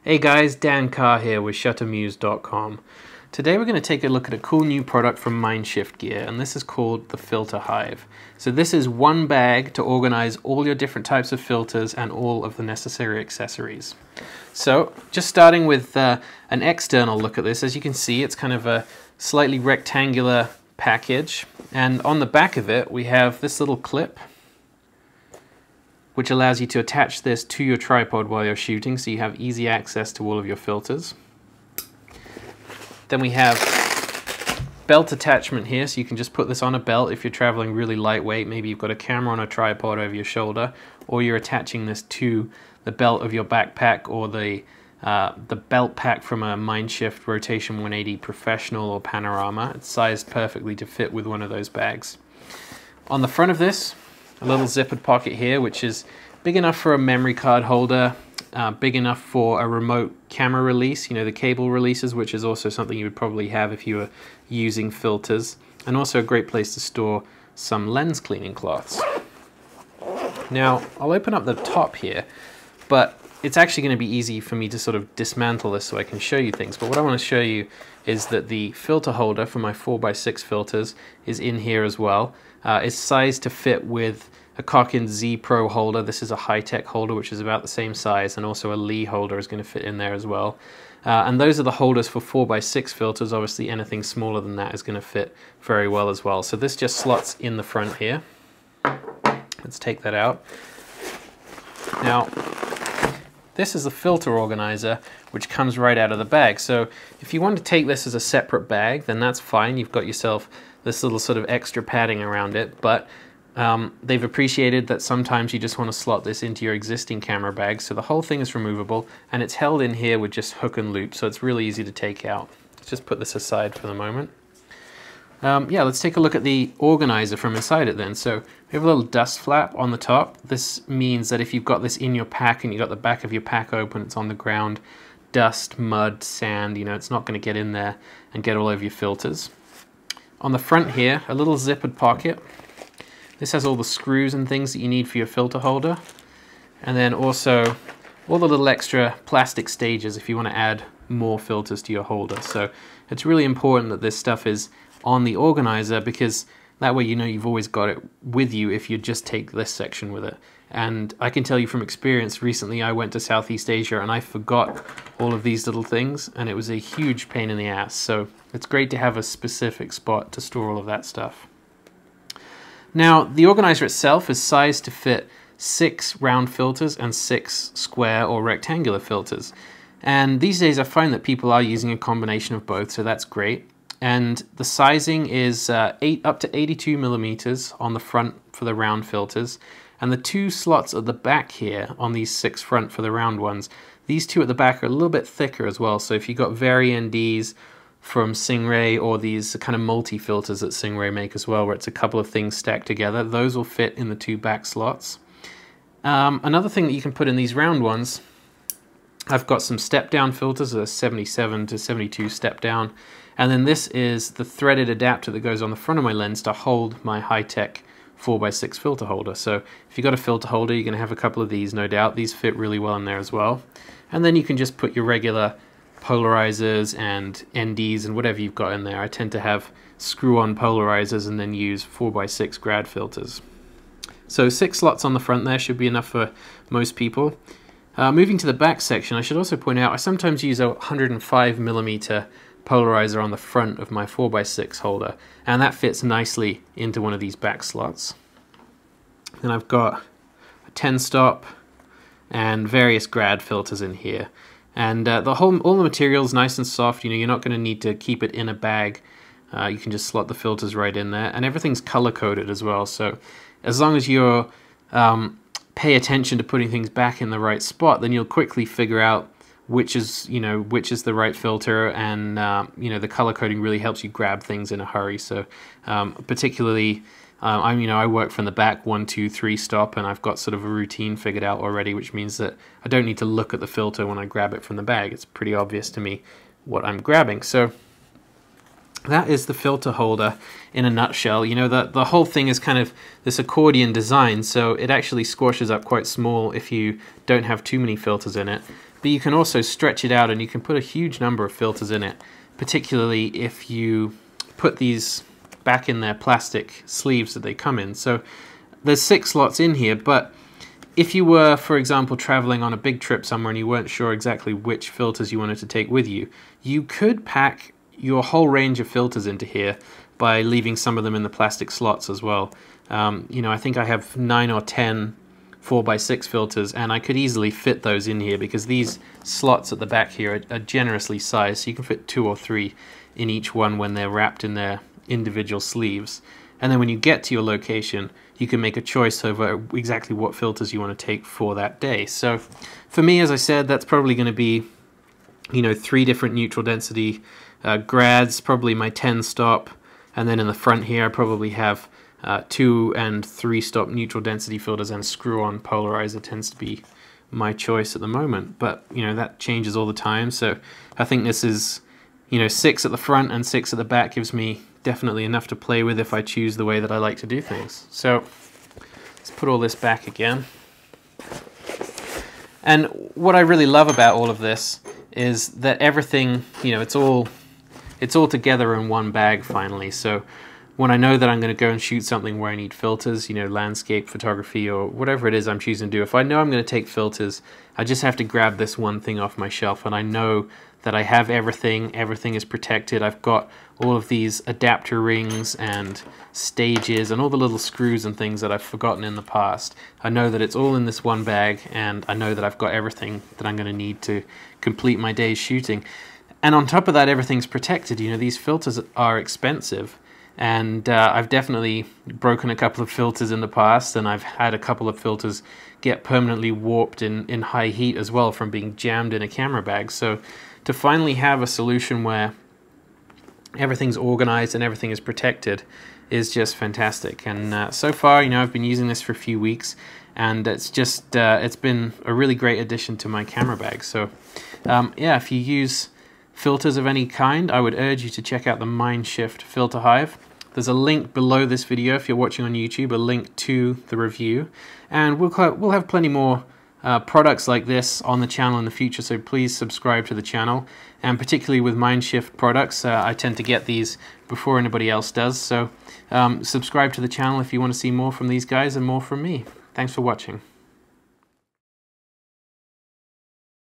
Hey guys, Dan Carr here with ShutterMuse.com. Today we're going to take a look at a cool new product from MindShift Gear, and this is called the Filter Hive. So this is one bag to organize all your different types of filters and all of the necessary accessories. So just starting with an external look at this, as you can see it's kind of a slightly rectangular package, and on the back of it we have this little clip which allows you to attach this to your tripod while you're shooting, so you have easy access to all of your filters. Then we have belt attachment here, so you can just put this on a belt if you're traveling really lightweight. Maybe you've got a camera on a tripod over your shoulder, or you're attaching this to the belt of your backpack, or the belt pack from a MindShift Rotation 180 Professional or Panorama. It's sized perfectly to fit with one of those bags. On the front of this, a little zippered pocket here, which is big enough for a memory card holder, big enough for a remote camera release, you know, the cable releases, which is also something you would probably have if you were using filters, and also a great place to store some lens cleaning cloths. Now, I'll open up the top here, but it's actually going to be easy for me to sort of dismantle this so I can show you things. But what I want to show you is that the filter holder for my 4x6 filters is in here as well. It's sized to fit with a Koken Z Pro holder. This is a high-tech holder which is about the same size, and also a Lee holder is going to fit in there as well. And those are the holders for 4x6 filters. Obviously anything smaller than that is going to fit very well as well. So this just slots in the front here. Let's take that out. Now, this is the filter organizer, which comes right out of the bag. So if you want to take this as a separate bag, then that's fine. You've got yourself this little sort of extra padding around it, but they've appreciated that sometimes you just want to slot this into your existing camera bag. So the whole thing is removable, and it's held in here with just hook and loop, so it's really easy to take out. Let's just put this aside for the moment. Yeah, let's take a look at the organizer from inside it then. So we have a little dust flap on the top. This means that if you've got this in your pack and you've got the back of your pack open, it's on the ground, dust, mud, sand, you know, it's not going to get in there and get all over your filters. On the front here, a little zippered pocket. This has all the screws and things that you need for your filter holder. And then also all the little extra plastic stages if you want to add more filters to your holder. So it's really important that this stuff is on the organizer, because that way you know you've always got it with you if you just take this section with it. And I can tell you from experience, recently I went to Southeast Asia and I forgot all of these little things, and it was a huge pain in the ass. So it's great to have a specific spot to store all of that stuff. Now, the organizer itself is sized to fit 6 round filters and 6 square or rectangular filters. And these days I find that people are using a combination of both, so that's great. And the sizing is up to 82 millimeters on the front for the round filters. And the 2 slots at the back here on these 6 front for the round ones, these 2 at the back are a little bit thicker as well. So if you've got Vari-NDs from Stingray, or these kind of multi-filters that Stingray make as well, where it's a couple of things stacked together, those will fit in the 2 back slots. Another thing that you can put in these round ones, I've got some step-down filters, a 77 to 72 step-down, and then this is the threaded adapter that goes on the front of my lens to hold my high-tech 4x6 filter holder. So if you've got a filter holder, you're going to have a couple of these, no doubt. These fit really well in there as well. And then you can just put your regular polarizers and NDs and whatever you've got in there. I tend to have screw-on polarizers and then use 4x6 grad filters. So 6 slots on the front there should be enough for most people. Moving to the back section, I should also point out I sometimes use a 105mm polarizer on the front of my 4x6 holder, and that fits nicely into one of these back slots. Then I've got a 10-stop and various grad filters in here. And all the material's nice and soft. You know, you're not going to need to keep it in a bag. You can just slot the filters right in there, and everything's color-coded as well. So as long as you're pay attention to putting things back in the right spot, then you'll quickly figure out which is the right filter, and you know, the color coding really helps you grab things in a hurry. So particularly, I work from the back 1, 2, 3 stop, and I've got sort of a routine figured out already, which means that I don't need to look at the filter when I grab it from the bag. It's pretty obvious to me what I'm grabbing. So that is the filter holder in a nutshell. You know, the whole thing is kind of this accordion design, so it actually squashes up quite small if you don't have too many filters in it. but you can also stretch it out and you can put a huge number of filters in it, particularly if you put these back in their plastic sleeves that they come in. So there's 6 slots in here, but if you were, for example, traveling on a big trip somewhere and you weren't sure exactly which filters you wanted to take with you, you could pack your whole range of filters into here by leaving some of them in the plastic slots as well. You know, I think I have 9 or 10 4x6 filters, and I could easily fit those in here because these slots at the back here are generously sized, so you can fit 2 or 3 in each one when they're wrapped in their individual sleeves. And then when you get to your location, you can make a choice over exactly what filters you want to take for that day. So for me, as I said, that's probably going to be, you know, 3 different neutral density grads, probably my 10 stop, and then in the front here I probably have 2 and 3 stop neutral density filters, and screw-on polarizer tends to be my choice at the moment. But you know, that changes all the time, so I think this is, you know, 6 at the front and 6 at the back gives me definitely enough to play with if I choose the way that I like to do things. So let's put all this back again. And what I really love about all of this is that everything, you know, it's all together in one bag finally. So when I know that I'm going to go and shoot something where I need filters, you know, landscape photography or whatever it is I'm choosing to do, if I know I'm going to take filters, I just have to grab this one thing off my shelf, and I know that I have everything is protected. I've got all of these adapter rings and stages and all the little screws and things that I've forgotten in the past. I know that it's all in this one bag, and I know that I've got everything that I'm going to need to complete my day's shooting. And on top of that, everything's protected. You know, these filters are expensive, and I've definitely broken a couple of filters in the past, and I've had a couple of filters get permanently warped in high heat as well from being jammed in a camera bag. So to finally have a solution where everything's organized and everything is protected is just fantastic. And so far, you know, I've been using this for a few weeks, and it's just it's been a really great addition to my camera bag. So yeah, if you use filters of any kind, I would urge you to check out the MindShift Filter Hive. There's a link below this video if you're watching on YouTube, a link to the review, and we'll have plenty more products like this on the channel in the future, so please subscribe to the channel. And particularly with MindShift products, I tend to get these before anybody else does, so subscribe to the channel if you want to see more from these guys and more from me. Thanks for watching.